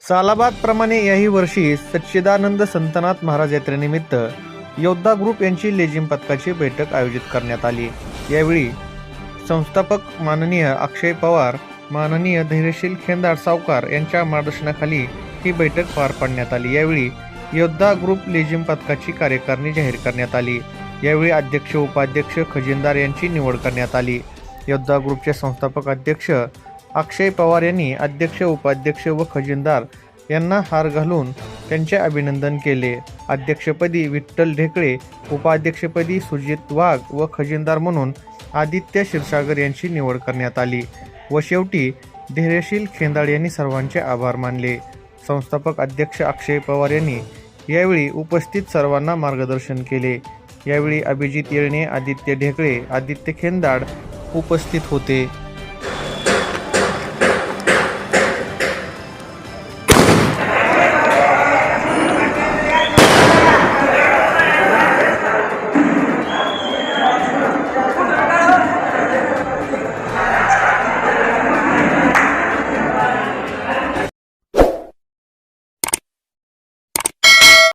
सालाबादप्रमाणे याही वर्षी सच्चिदानंद संतनाथ महाराज यात्रेनिमित्त योद्धा ग्रुप यांची लेझिम पथकाची बैठक आयोजित करण्यात आली। यावेळी संस्थापक माननीय अक्षय पवार, माननीय धैर्यशील खेंदाड सावकार यांच्या मार्गदर्शनाखाली ही बैठक पार पाडण्यात आली। यावेळी योद्धा ग्रुप लेझिम पथकाची कार्यकारिणी जाहीर करण्यात आली। यावेळी अध्यक्ष, उपाध्यक्ष, खजिनदार यांची निवड करण्यात आली। योद्धा ग्रुपचे संस्थापक अध्यक्ष अक्षय पवार यांनी अध्यक्ष, उपाध्यक्ष व खजिनदार यांना हार घालून त्यांचे अभिनंदन केले। अध्यक्षपदी विठ्ठल ढेकळे, उपाध्यक्षपदी सुजित वाघ व खजिनदार म्हणून आदित्य क्षीरसागर यांची निवड करण्यात आली व शेवटी धैर्यशील खेंदाड यांनी सर्वांचे आभार मानले। संस्थापक अध्यक्ष अक्षय पवार यांनी यावेळी उपस्थित सर्वांना मार्गदर्शन केले। यावेळी अभिजित येळणे, आदित्य ढेकळे, आदित्य खेंदाड उपस्थित होते।